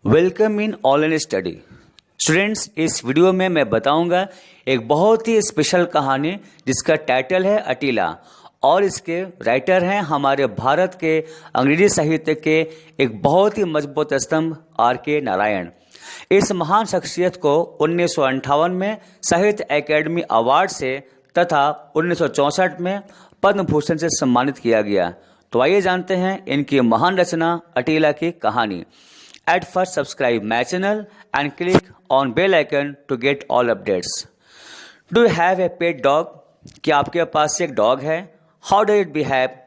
Welcome in online study. Students, इस video में मैं बताऊंगा एक बहुत ही स्पेशल कहानी जिसका टाइटल है अटीला और इसके राइटर हैं हमारे भारत के अंग्रेजी साहित्य के एक बहुत ही मजबूत स्तंभ R.K. नारायण। इस महान शख्सियत को 1958 में साहित्य एकेडमी अवार्ड से तथा 1964 में पद्म भूषण से सम्मानित किया गया। तो आइए जानते हैं इनकी महान रचना अटीला की कहानी। At first, subscribe my channel and click on bell icon to get all updates. Do you have a pet dog? क्या आपके पास एक डॉग है? How does it behave?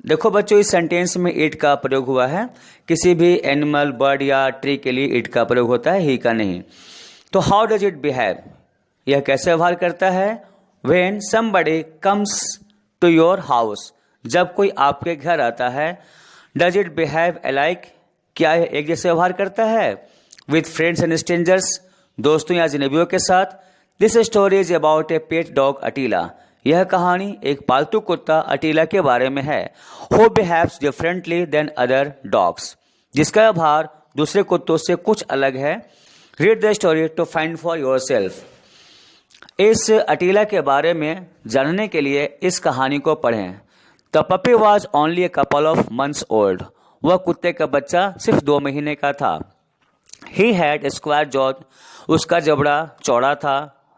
देखो बच्चों, इस सेंटेंस में इट का प्रयोग हुआ है। किसी भी एनिमल, बर्ड या ट्री के लिए इट का प्रयोग होता है, ही का नहीं। तो how does it behave? यह कैसे व्यवहार करता है? When somebody comes to your house, जब कोई आपके घर आता है। Does it behave alike? क्या यह एक जैसे व्यवहार करता है? विथ फ्रेंड्स एंड स्ट्रेंजर्स, दोस्तों या अजनबियों के साथ। This story is about a pet dog Attila. यह कहानी एक पालतू कुत्ता अटीला के बारे में है। Who behaves differently than other dogs, जिसका व्यवहार दूसरे कुत्तों से कुछ अलग है। Read the story to find for yourself. इस अटीला के बारे में जानने के लिए इस कहानी को पढ़ें। The puppy was only a couple of months old. वह कुत्ते का बच्चा सिर्फ 2 महीने का था। ही हैड स्क्वायर जॉ, उसका जबड़ा चौड़ा था।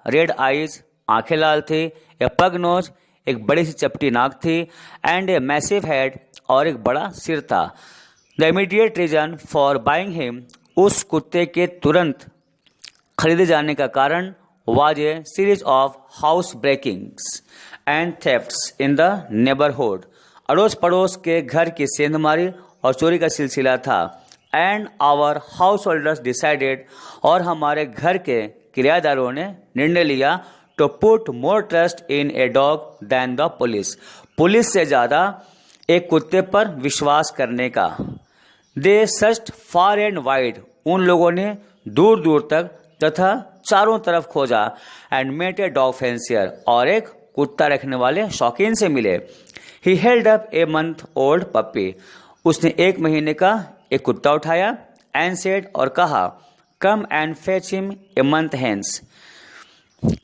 रेड आईज, आंखें लाल थी। ए पग नोज, एक बड़ी सी चपटी नाक थी। एंड ए मैसिव हेड, और एक बड़ा सिर था। The immediate reason for buying him, उस कुत्ते के तुरंत खरीदे जाने का कारण was a series of house breakings and thefts in the neighbourhood. अड़ोस पड़ोस के घर की सेंधमारी और चोरी का सिलसिला था। And our householders decided, और हमारे घर के किराएदारों ने निर्णय लिया to put more trust in a dog than the police, police से ज़्यादा एक कुत्ते पर विश्वास करने का। They searched far and wide, उन लोगों ने दूर दूर तक तथा चारों तरफ खोजा। And met a dog fancier, और एक कुत्ता रखने वाले शौकीन से मिले। He held up a month old puppy, उसने 1 महीने का एक कुत्ता उठाया। एंड सेड, और कहा, come and fetch him a month hence,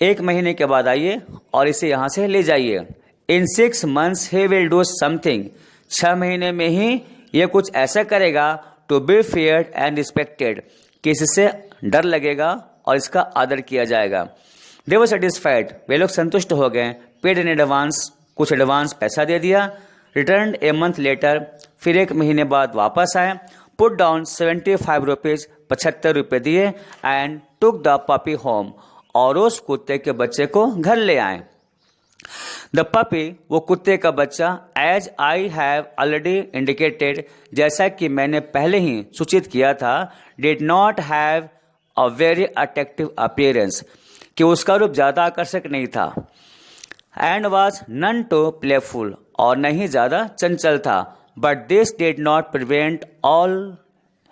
1 महीने के बाद आइए और इसे यहाँ से ले जाइए। इन 6 months he will do something, 6 महीने में ही ये कुछ ऐसा करेगा टू बी फेयर्ड एंड रिस्पेक्टेड, कि इससे डर लगेगा और इसका आदर किया जाएगा। दे वर सेटिस्फाइड, वे लोग संतुष्ट हो गए। पेड इन एडवांस, कुछ एडवांस पैसा दे दिया। रिटर्न ए मंथ लेटर, फिर 1 महीने बाद वापस आए। पुट डाउन 75 रुपीज, 75 रुपये दिए। And took the puppy home, और उस कुत्ते के बच्चे को घर ले आए। द पपी, वो कुत्ते का बच्चा, as I have already indicated, जैसा कि मैंने पहले ही सूचित किया था, did not have a very attractive appearance, कि उसका रूप ज़्यादा आकर्षक नहीं था। And was none too playful, और नहीं ज़्यादा चंचल था। But this did not prevent all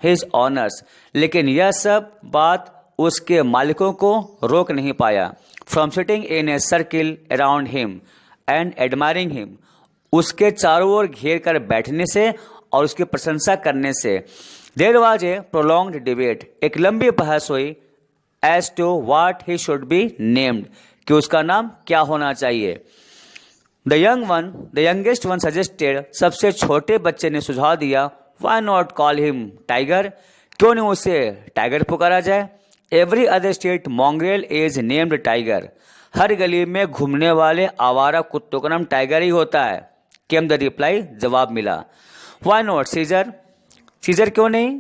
his owners, लेकिन यह सब बात उसके मालिकों को रोक नहीं पाया। From sitting in a circle around him and admiring him, उसके चारों ओर घेर कर बैठने से और उसकी प्रशंसा करने से। There was a prolonged debate, एक लंबी बहस हुई। As to what he should be named, कि उसका नाम क्या होना चाहिए। द यंगेस्ट वन सजेस्टेड, सबसे छोटे बच्चे ने सुझाव दिया, why not call him Tiger, क्यों नहीं उसे टाइगर पुकारा जाए। Every other street mongrel is named Tiger, हर गली में घूमने वाले आवारा कुत्तों का नाम टाइगर ही होता है। केम द रिप्लाई, जवाब मिला। व्हाई नॉट सीजर, सीजर क्यों नहीं।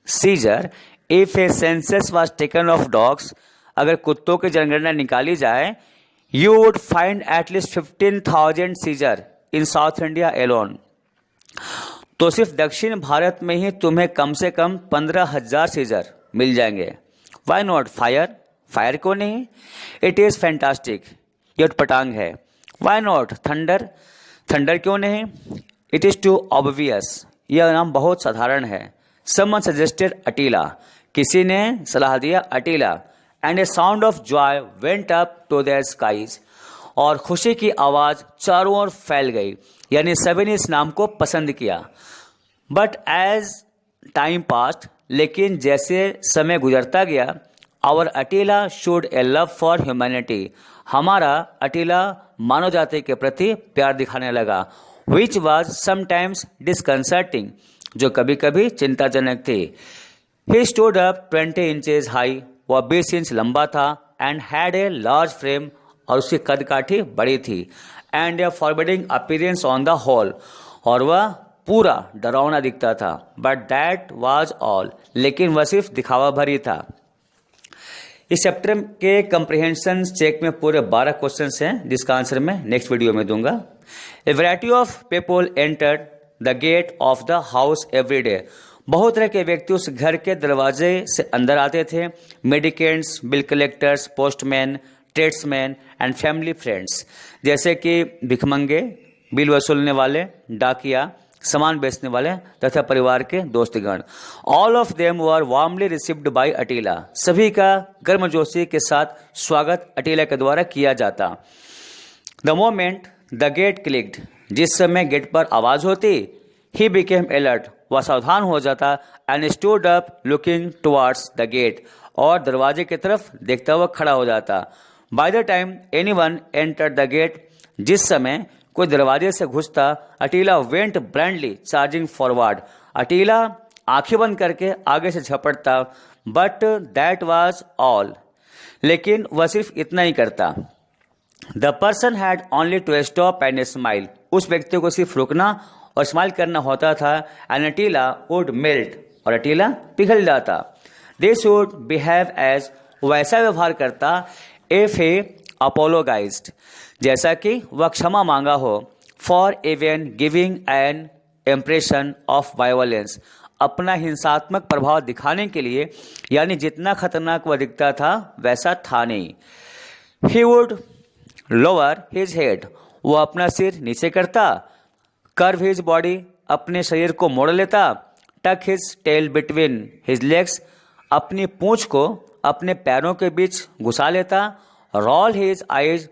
Caesar, if a census was taken of dogs, अगर कुत्तों की जनगणना निकाली जाए, you would find at least 15,000 Caesar in South India alone, तो सिर्फ दक्षिण भारत में ही तुम्हें कम से कम 15,000 सीजर मिल जाएंगे। वाई नॉट फायर, फायर क्यों नहीं। इट इज फैंटास्टिक, ये उटपटांग है। वाई नॉट थंडर, थंडर क्यों नहीं। इट इज टू ऑब्वियस, यह नाम बहुत साधारण है। समवन सजेस्टेड अटीला, किसी ने सलाह दिया Attila. And a sound of joy went up to the skies, और खुशी की आवाज चारों ओर फैल गई, यानी सभी ने इस नाम को पसंद किया। बट एज टाइम पास्ट, लेकिन जैसे समय गुजरता गया, our Attila showed a love for humanity, हमारा अटीला मानव जाति के प्रति प्यार दिखाने लगा, विच वॉज समटाइम्स डिसकंसर्टिंग, जो कभी कभी चिंताजनक थी। He stood up 20 inches high, वह 20 इंच लंबा था, and had a large frame, और उसकी कद काठी बड़ी थी, and a forbidding appearance on the whole, और वह पूरा डरावना दिखता था। बट दैट वाज ऑल, लेकिन वह सिर्फ दिखावा भरी था। इस चैप्टर के कंप्रिहेंशन चेक में पूरे 12 क्वेश्चंस हैं, जिसका आंसर मैं नेक्स्ट वीडियो में दूंगा। A variety of people entered the gate of the house every day, बहुत तरह के व्यक्ति उस घर के दरवाजे से अंदर आते थे। Mendicants, bill collectors, postman, tradesmen and family friends, जैसे कि भिखमंगे, बिल वसूलने वाले, डाकिया, सामान बेचने वाले तथा परिवार के दोस्तगण। All of them were warmly received by Attila, सभी का गर्मजोशी के साथ स्वागत अटीला के द्वारा किया जाता। The moment the gate clicked, जिस समय गेट पर आवाज होती, ही बिकेम अलर्ट, वह सावधान हो जाता, and stood up looking towards the gate, और दरवाजे की तरफ देखता हुआ खड़ा हो जाता। By the time anyone entered the gate, जिस समय कोई दरवाजे से घुसता, Attila went blindly charging forward, Attila आंखें बंद करके आगे से झपटता। बट दैट वाज ऑल, लेकिन वह सिर्फ इतना ही करता। The person had only to stop and smile, उस व्यक्ति को सिर्फ रुकना और स्माइल करना होता था। एंड अटीला वुड मेल्ट, और अटीला पिघल जाता। दे शुड बिहेव एज, वैसा व्यवहार करता, इफ हे अपोलोगाइज्ड, जैसा कि वह क्षमा मांगा हो। For even giving an impression of violence, अपना हिंसात्मक प्रभाव दिखाने के लिए, यानी जितना खतरनाक वह दिखता था वैसा था नहीं। He would lower his head, वह अपना सिर नीचे करता। कर्व हिज बॉडी, अपने शरीर को मोड़ लेता। Tuck his tail between his legs, अपनी पूंछ को अपने पैरों के बीच घुसा लेता। Roll his eyes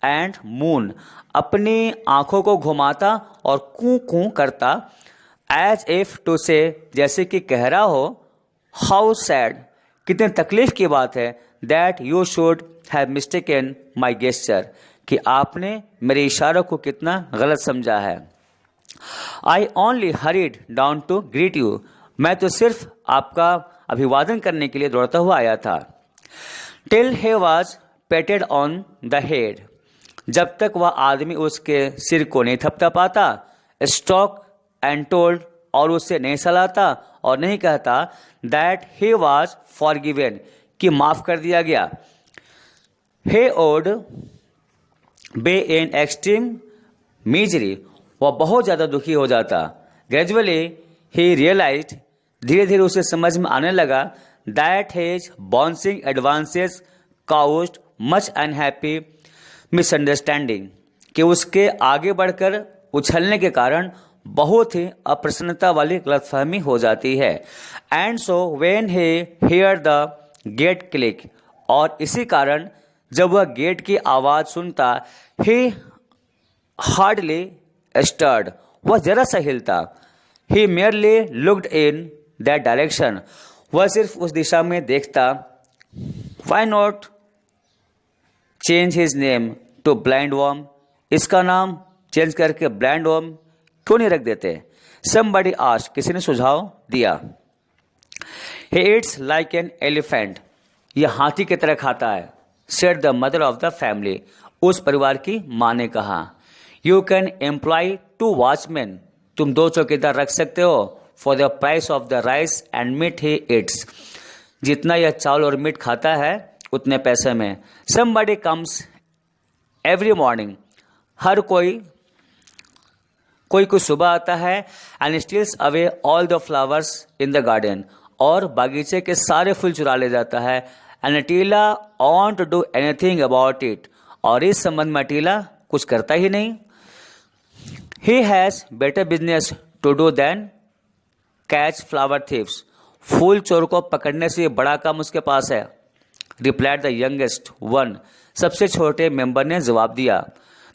and moan, अपनी आंखों को घुमाता और कूं कूं करता। एज इफ टू से, जैसे कि कह रहा हो, हाउ सैड, कितनी तकलीफ की बात है, that you should have mistaken my gesture, कि आपने मेरे इशारों को कितना गलत समझा है। I only hurried down to greet you, मैं तो सिर्फ आपका अभिवादन करने के लिए दौड़ता हुआ आया था। Till he was patted on the head, जब तक वह आदमी उसके सिर को नहीं थपथपाता। स्टॉक एंड टोल्ड, और उससे नहीं सलाहता और नहीं कहता, दैट he was forgiven, कि माफ कर दिया गया। he would be in extreme misery, वह बहुत ज्यादा दुखी हो जाता। ग्रेजुअली he realized, धीरे धीरे उसे समझ में आने लगा, that his bouncing advances caused much unhappy misunderstanding, कि उसके आगे बढ़कर उछलने के कारण बहुत ही अप्रसन्नता वाली गलतफहमी हो जाती है। And so when he heard the gate click, और इसी कारण जब वह गेट की आवाज सुनता, he hardly stirred, वह जरा सा हिलता। he merely looked in that direction, वह सिर्फ उस दिशा में देखता। Why not change his name to blind worm, इसका नाम चेंज करके ब्लाइंड वर्म क्यों नहीं रख देते? Somebody asked, किसी ने सुझाव दिया। He eats like an elephant, यह हाथी की तरह खाता है, said the mother of the family, उस परिवार की माँ ने कहा। You can employ 2 watchmen, तुम 2 चौकीदार रख सकते हो, for the price of the rice and meat he eats, जितना यह चावल और मीट खाता है उतने पैसे में। Somebody comes every morning, हर कोई सुबह आता है, and steals away all the flowers in the garden, और बागीचे के सारे फूल चुरा ले जाता है। And अटीला want to do anything about it, और इस संबंध में अटीला कुछ करता ही नहीं। He has better business to do than catch flower thieves, फूल चोर को पकड़ने से बड़ा काम उसके पास है। Replied the youngest one, सबसे छोटे मेंबर ने जवाब दिया।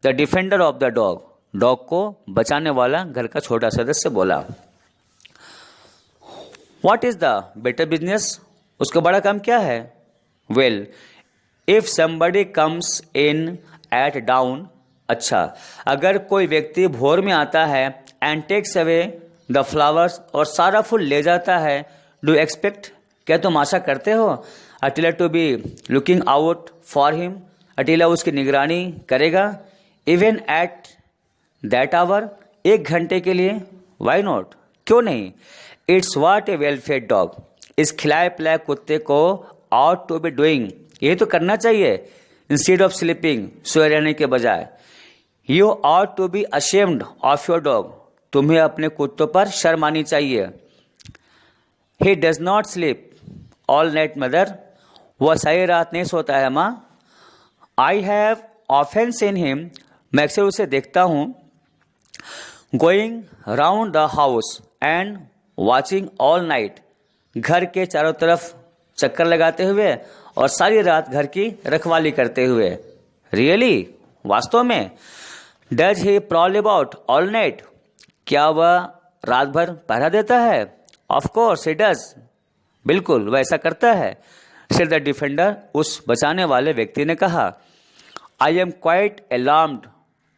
The defender of the dog, dog को बचाने वाला घर का छोटा सदस्य बोला। What is the better business? उसका बड़ा काम क्या है? Well, if somebody comes in at dawn, अच्छा, अगर कोई व्यक्ति भोर में आता है and takes away the flowers, और सारा फूल ले जाता है, डू एक्सपेक्ट, क्या तुम आशा करते हो, Attila to be looking out for him, Attila उसकी निगरानी करेगा, इवन एट दैट आवर, 1 घंटे के लिए? वाई नॉट, क्यों नहीं? It's what a well fed dog, इस खिलाए पिलाए कुत्ते को आउट टू बी डूइंग, यही तो करना चाहिए, इंस्टेड ऑफ स्लीपिंग, सोए रहने के बजाय। You ought to be ashamed of your dog, तुम्हें अपने कुत्तों पर शर्म आनी चाहिए। He does not sleep all night mother, वह सारी रात नहीं सोता है माँ। I have often seen him, मैं अक्सर उसे देखता हूँ, going round the house and watching all night, घर के चारों तरफ चक्कर लगाते हुए और सारी रात घर की रखवाली करते हुए। रियली, वास्तव में? Does he prowl about all night, क्या वह रात भर पहरा देता है? ऑफ कोर्स ही डज, बिल्कुल वह ऐसा करता है, सेड द डिफेंडर, उस बचाने वाले व्यक्ति ने कहा। I am quite alarmed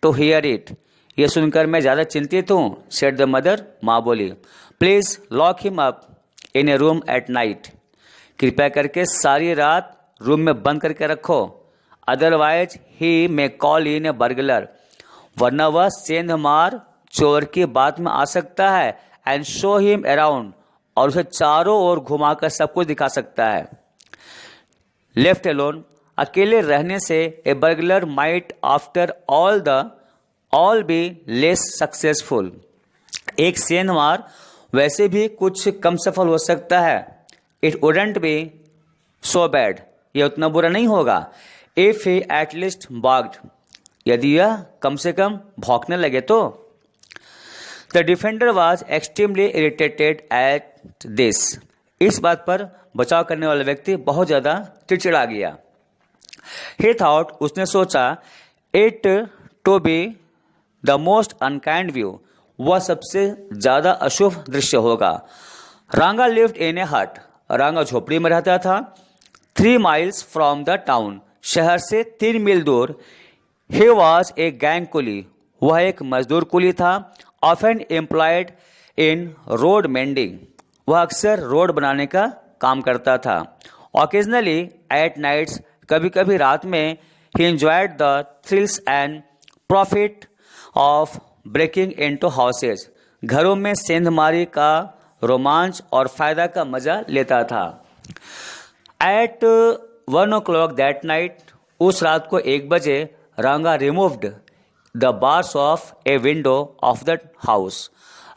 to hear it, यह सुनकर मैं ज्यादा चिंतित हूँ, सेड द मदर, माँ बोली। Please lock him up in A room at night, कृपया करके सारी रात रूम में बंद करके रखो, otherwise he may call in A burglar, वरना वह सेंधमार चोर की बात में आ सकता है, एंड शो हिम अराउंड, और उसे चारों ओर घुमाकर सब कुछ दिखा सकता है। लेफ्ट अलोन, अकेले रहने से a burglar might after all be less successful, एक सेंधमार वैसे भी कुछ कम सफल हो सकता है। It wouldn't be so bad, यह उतना बुरा नहीं होगा। इफ ही एटलीस्ट बाग्ड, यदि यह कम से कम भौंकने लगे तो। The defender was extremely irritated at this, इस बात पर बचाव करने वाला व्यक्ति बहुत ज्यादा चिड़चिड़ा गया। ही थॉट, उसने सोचा, it to be the most unkind view, वह सबसे ज्यादा अशुभ दृश्य होगा। रांगा लिव्ड इन ए हट, रांगा झोपड़ी में रहता था। 3 miles फ्रॉम द टाउन, शहर से 3 मील दूर। ही वॉज ए गैंग कुली, वह एक मजदूर कुली था। Often employed in road mending, वह अक्सर रोड बनाने का काम करता था। ऑकेजनली एट नाइट्स, कभी कभी रात में, he enjoyed the thrills and profit of breaking into houses, घरों में सेंधमारी का रोमांच और फायदा का मजा लेता था। एट 1 o'clock दैट नाइट, उस रात को 1 बजे, रांगा removed the bars of a window of the house,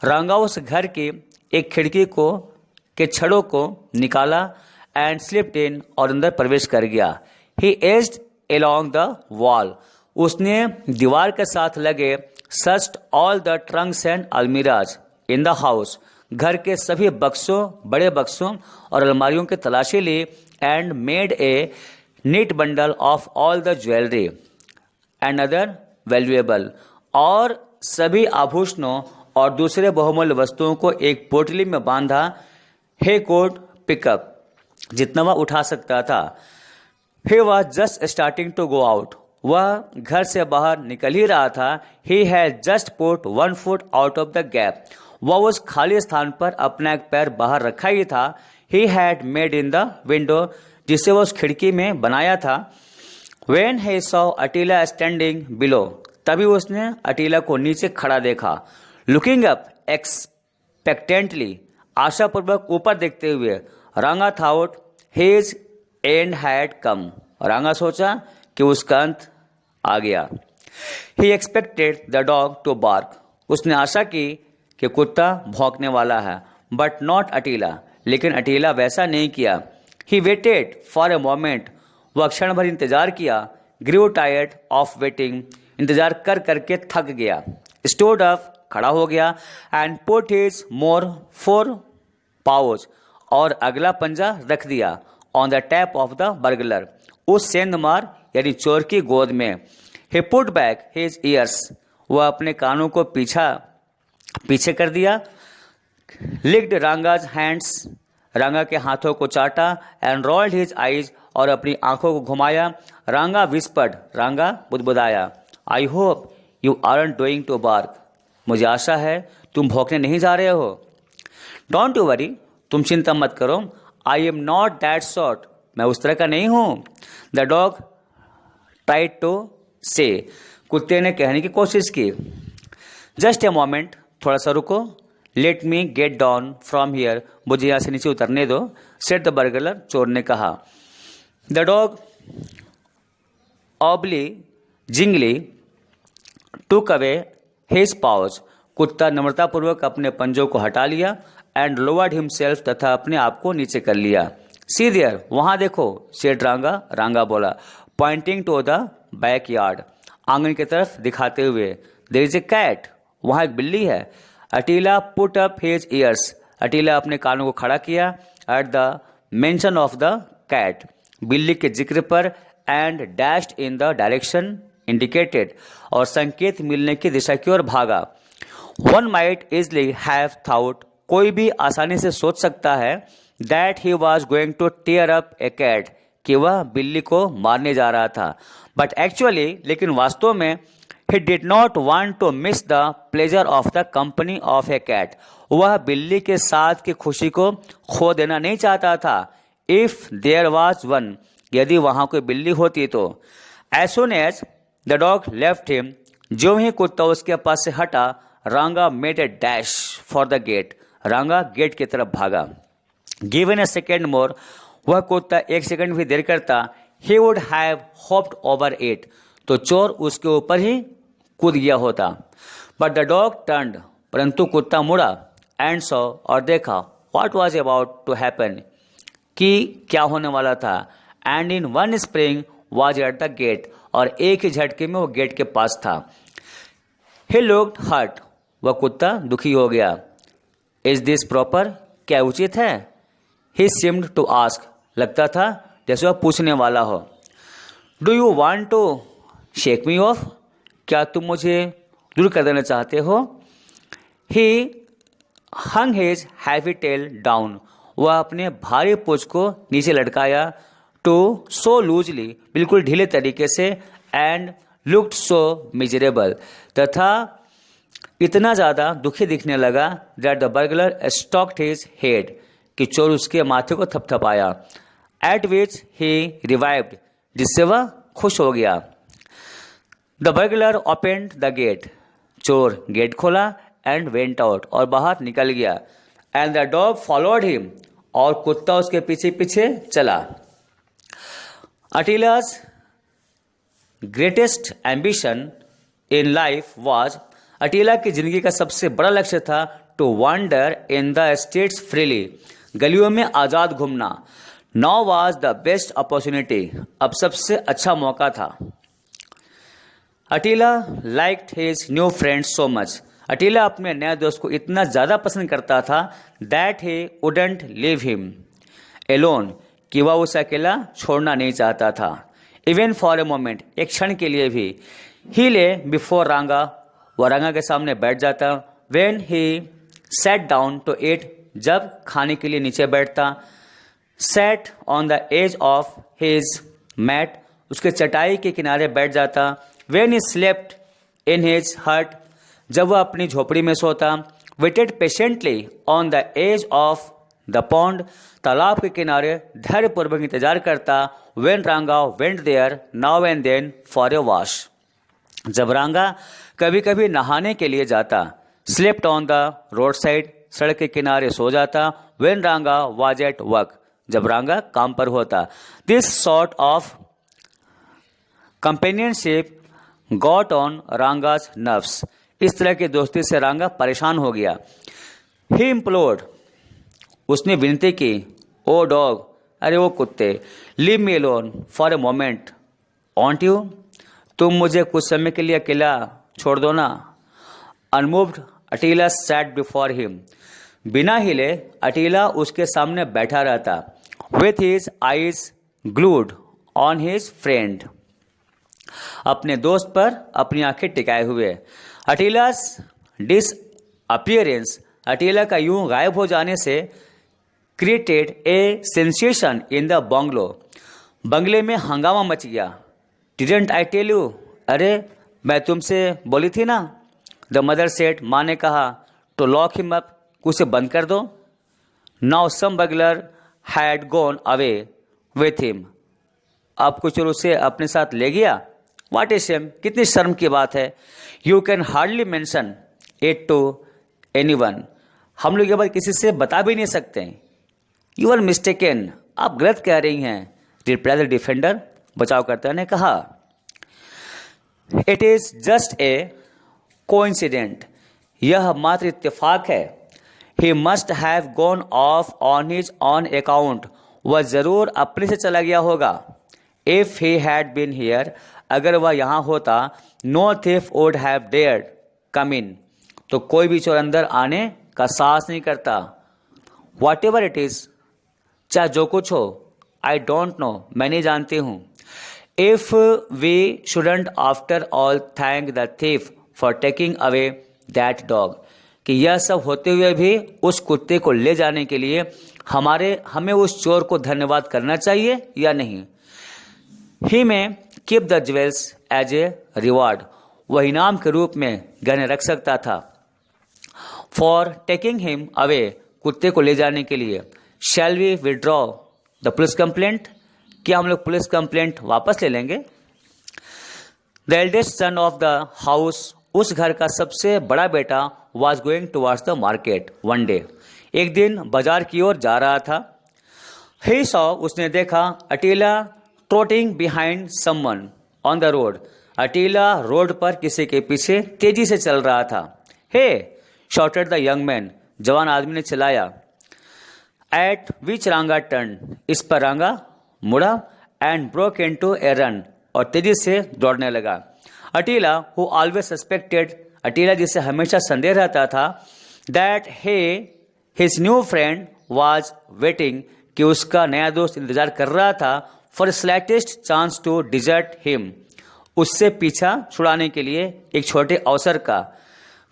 रांगा उस घर की एक खिड़की के छड़ों को निकाला, एंड स्लिप्ड इन, और अंदर प्रवेश कर गया। ही एज्ड अलोंग द वॉल, उसने दीवार के साथ लगे searched all the Trunks and almirahs in the house, घर के सभी बक्सों, बड़े बक्सों और अलमारियों की तलाशी ली, and made a neat bundle of all the jewellery and other valuable, और सभी आभूषणों और दूसरे बहुमूल्य वस्तुओं को एक पोटली में बांधा। हे कोड पिकअप, जितना वह उठा सकता था। He was just starting to go out, वह घर से बाहर निकल ही रहा था। He had just put 1 foot out of the gap, वह उस खाली स्थान पर अपना एक पैर बाहर रखा ही था। He had made in the window, जिसे वह उस खिड़की में बनाया था। When he saw Attila standing below, तभी उसने अटीला को नीचे खड़ा देखा। लुकिंग अप एक्सपेक्टेंटली, आशापूर्वक ऊपर देखते हुए। Ranga thought his end had come, Ranga सोचा कि उसका अंत आ गया। He expected the dog to bark, उसने आशा की कि कुत्ता भौंकने वाला है, बट नॉट अटीला, लेकिन अटीला वैसा नहीं किया। He waited for a moment, वह क्षण भर इंतजार किया। ग्रीव टायर्ड ऑफ वेटिंग, इंतजार कर करके थक गया। स्टोड अप, खड़ा हो गया। And put his more 4 pouch, और अगला पंजा रख दिया। On the tap of the burglar, उस सेंधमार यानी चोर की गोद में। ही पुट बैक हिज ईयर्स, वह अपने कानों को पीछे कर दिया। licked Ranga's hands, रांगा के हाथों को चाटा, एंड rolled his eyes, और अपनी आंखों को घुमाया. रांगा whispered, रांगा बुदबुदाया, I hope you aren't going to bark. मुझे आशा है तुम भौंकने नहीं जा रहे हो. Don't you worry, तुम चिंता मत करो. I am not that sort. मैं उस तरह का नहीं हूं. The dog tried to say. कुत्ते ने कहने की कोशिश की. Just a moment, थोड़ा सा रुको. Let me get down from here. मुझे यहाँ से नीचे उतरने दो. Said the burglar. चोर ने कहा. The dog obligingly took away his paws. कुत्ता नम्रतापूर्वक अपने पंजों को हटा लिया. And lowered himself. तथा अपने आप को नीचे कर लिया. See there, वहां देखो. said रांगा. रांगा बोला. Pointing to the backyard. आंगन की तरफ दिखाते हुए. There is a cat. वहां एक बिल्ली है. Attila put up his ears. Attila अपने कानों को खड़ा किया. At the mention of the cat. बिल्ली के जिक्र पर. And dashed in the direction indicated. और संकेत मिलने की दिशा की ओर भागा. One might easily have thought. कोई भी आसानी से सोच सकता है. That he was going to tear up a cat. कि वह बिल्ली को मारने जा रहा था. बट एक्चुअली, लेकिन वास्तव में, he did not want to miss the pleasure of the company of a cat. वह बिल्ली के साथ की खुशी को खो देना नहीं चाहता था. If there was one, यदि वहां कोई बिल्ली होती तो. As soon as the dog left him, जो ही कुत्ता उसके पास से हटा, रांगा made a dash for the gate. रांगा गेट की तरफ भागा. Given a second more, वह कुत्ता एक सेकंड भी देर करता, he would have hopped over it. तो चोर उसके ऊपर ही कूद गया होता. But the dog turned. परंतु कुत्ता मुड़ा. एंड सॉ, और देखा. What was about to happen. कि क्या होने वाला था. And in one spring was at the gate. और एक ही झटके में वो गेट के पास था. He looked hurt. वह कुत्ता दुखी हो गया. Is this proper. क्या उचित है. He seemed to ask. लगता था जैसे वह पूछने वाला हो. Do you want to shake me off. क्या तुम मुझे दूर कर देना चाहते हो. He hung his heavy tail down. वह अपने भारी पूंछ को नीचे लटकाया. Too so loosely. बिल्कुल ढीले तरीके से. And looked so miserable. तथा इतना ज्यादा दुखी दिखने लगा. That the burglar stocked his head. कि चोर उसके माथे को थपथपाया. एट विच ही रिवाइव्ड. जिससे वह खुश हो गया. The burglar opened the gate. चोर गेट खोला. And went out. और बाहर निकल गया. And the dog followed him. और कुत्ता उसके पीछे पीछे चला. Attila's greatest ambition in life was. Attila की जिंदगी का सबसे बड़ा लक्ष्य था. To wander in the streets freely. गलियों में आजाद घूमना. Now was the best opportunity. अब सबसे अच्छा मौका था. Attila liked his new friend so much. Attila अपने नए दोस्त को इतना ज्यादा पसंद करता था. That he wouldn't leave him alone. कि वह उसे अकेला छोड़ना नहीं चाहता था. Even for a moment. एक क्षण के लिए भी. ही ले बिफोर रांगा. वह रांगा के सामने बैठ जाता. When he sat down to eat. जब खाने के लिए नीचे बैठता. Sat on the edge of his mat. उसके चटाई के किनारे बैठ जाता. When he slept in his hut. जब वह अपनी झोपड़ी में सोता. Waited patiently on the edge of the pond. तालाब के किनारे धैर्यपूर्वक इंतजार करता. When Ranga went there now and then for a wash. जब रांगा कभी कभी नहाने के लिए जाता. Slept on the road side. सड़क के किनारे सो जाता. वेन रांगा वाज एट वर्क. जब रांगा काम पर होता. This sort of companionship got on Ranga's nerves. इस तरह की दोस्ती से रांगा परेशान हो गया. ही इम्प्लोर्ड. उसने विनती की. ओ डॉग. अरे वो कुत्ते. Leave me alone for a moment want you. तुम मुझे कुछ समय के लिए अकेला छोड़ दो ना. Unmoved Attila sat before him. बिना हिले अटीला उसके सामने बैठा रहता. With his eyes glued on his friend. अपने दोस्त पर अपनी आंखें टिकाए हुए. अटीलास डिसअपियरेंस अटीला का यूं गायब हो जाने से created a sensation in the bungalow. बंगले में हंगामा मच गया। डिडंट आई टेल यू, अरे मैं तुमसे बोली थी ना। द मदर सेड, माँ ने कहा, टू लॉक हिम अप, उसे बंद कर दो। Now some burglar had gone away with him, अब कुछ चोर उसे अपने साथ ले गया। व्हाट ए शेम, कितनी शर्म की बात है। You can hardly mention it to anyone, हम लोग ये बात किसी से बता भी नहीं सकते। यू आर मिस्टेकन, आप गलत कह रही हैं, रिप्लाई द डिफेंडर, बचावकर्ता ने कहा। It is just a coincident, यह मात्र इत्तेफाक है। He must have gone off on his own account, वह जरूर अपने से चला गया होगा। If he had been here, अगर वह यहां होता, no thief would have dared come in, तो कोई भी चोर अंदर आने का साहस नहीं करता। वॉट एवर इट इज, चाहे जो कुछ हो, आई डोंट नो, मैं नहीं जानती हूं। If we shouldn't after all thank the thief for taking away that dog, कि यह सब होते हुए भी उस कुत्ते को ले जाने के लिए हमें उस चोर को धन्यवाद करना चाहिए या नहीं। He may keep the jewels as a reward, वह इनाम के रूप में गहने रख सकता था। फॉर टेकिंग हिम अवे, कुत्ते को ले जाने के लिए। Shall we withdraw the police complaint, क्या हम लोग पुलिस कंप्लेंट वापस ले लेंगे। The eldest son of the house, उस घर का सबसे बड़ा बेटा, was going towards the market one day, एक दिन बाजार की ओर जा रहा था। ही सॉ, उसने देखा, Attila trotting behind someone on the road, Attila road पर किसी के पीछे तेजी से चल रहा था। Hey shouted the young man, जवान आदमी ने चिल्लाया। एट विच रांगा टर्न, इस पर रांगा मुड़ा। And broke into a run, और तेजी से दौड़ने लगा। Attila who always suspected, Attila जिसे हमेशा संदेह रहता था, that his new friend was waiting, कि उसका नया दोस्त इंतजार कर रहा था, for slightest chance to desert him, उससे पीछा छुड़ाने के लिए एक छोटे अवसर का।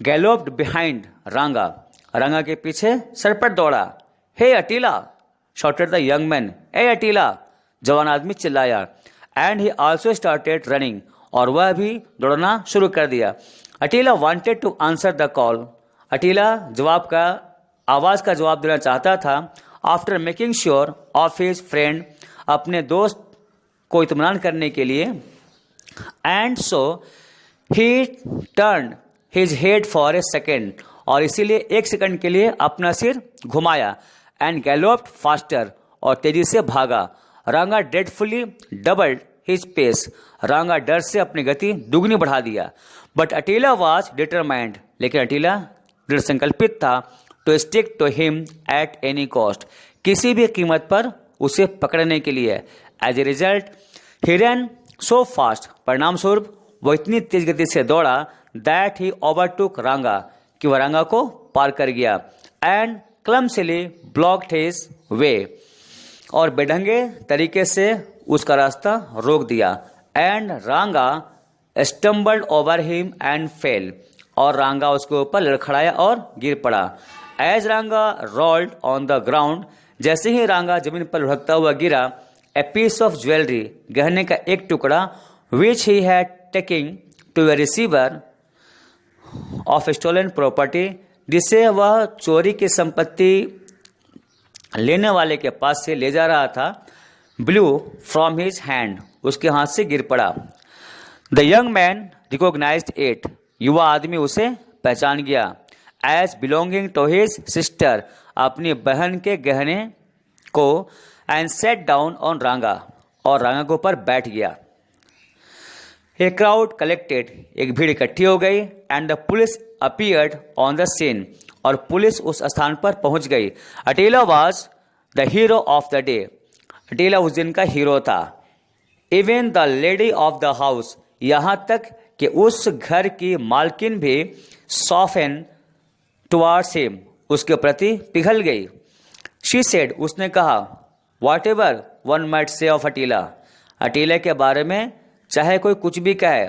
गैलोप्ड बिहाइंड रांगा, रांगा के पीछे सरपट दौड़ा। Hey Attila, shouted the young man, ए अटीला, जवान आदमी चिल्लाया। And he also started running, और वह भी दौड़ना शुरू कर दिया। Attila wanted to answer the call, Attila आवाज का जवाब देना चाहता था। After making sure of his friend, अपने दोस्त को इत्मीनान करने के लिए। And so he turn his head for a second, और इसीलिए एक सेकंड के लिए अपना सिर घुमाया। एंड गैलोप्ड फास्टर, और तेजी से भागा। रांगा ड्रेडफुली डबल्ड हिज पेस, रांगा डर से अपनी गति दुगनी बढ़ा दिया। बट अटीला वाज डिटरमाइंड, लेकिन अटीला दृढ़ संकल्पित था, to stick to him at any cost, किसी भी कीमत पर उसे पकड़ने के लिए। As a result he ran so fast, परिणाम स्वरूप वह इतनी तेज गति से दौड़ा, दैट ही ओवरटुक रांगा, कि वह रांगा को पार कर गया। एंड क्लमसिली ब्लॉक्ड हिज वे, और बेढंगे तरीके से उसका रास्ता रोक दिया। एंड रांगा stumbled over him and fail, और रांगा उसके ऊपर लड़खड़ाया और गिर पड़ा। एज रांगा रोल्ड ऑन द ग्राउंड, जैसे ही रांगा जमीन पर लुढ़कता हुआ गिरा, ए पीस ऑफ ज्वेलरी, गहने का एक टुकड़ा, which he had taking to a receiver of stolen property, जिसे वह चोरी की संपत्ति लेने वाले के पास से ले जा रहा था, ब्लू फ्रॉम हिज हैंड, उसके हाथ से गिर पड़ा। The young man recognised it, युवा आदमी उसे पहचान गया। As belonging to his sister, अपनी बहन के गहने को। एंड सेट डाउन ऑन रांगा, और रांगा के ऊपर बैठ गया। ए क्राउड कलेक्टेड, एक भीड़ इकट्ठी हो गई। And the police appeared on the scene, और पुलिस उस स्थान पर पहुंच गई। Attila was the hero of the day, Attila उस दिन का हीरो था। Even the lady of the house, यहां तक कि उस घर की मालकिन भी सॉफ्टेन टुवार्ड्स हिम, उसके प्रति पिघल गई। शी सेड, उसने कहा, whatever one might say of Attila, Attila के बारे में चाहे कोई कुछ भी कहे,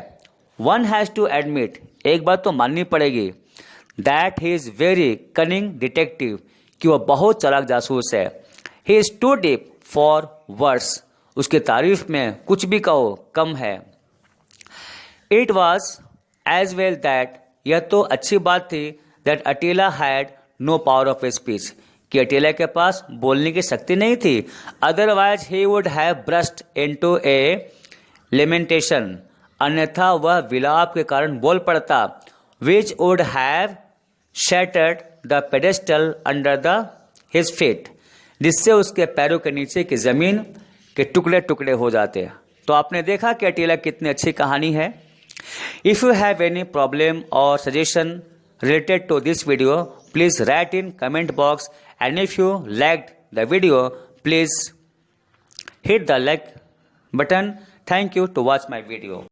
वन हैज टू एडमिट, एक बात तो माननी पड़ेगी, that he is very cunning detective, कि वह बहुत चालाक जासूस है। He is too deep for words, उसकी तारीफ में कुछ भी कहो कम है। It was as well that, यह तो अच्छी बात थी, that Attila had no power of speech, कि अटीला के पास बोलने की शक्ति नहीं थी। Otherwise he would have burst into a lamentation, अन्यथा वह विलाप के कारण बोल पड़ता। Which would have shattered the pedestal under the his feet, जिससे उसके पैरों के नीचे की जमीन के टुकड़े टुकड़े हो जाते। तो आपने देखा कि अटीला कितनी अच्छी कहानी है। If you have any problem और suggestion related to this video, please write in comment box, and if you liked the video, please hit the like button. Thank you to watch my video.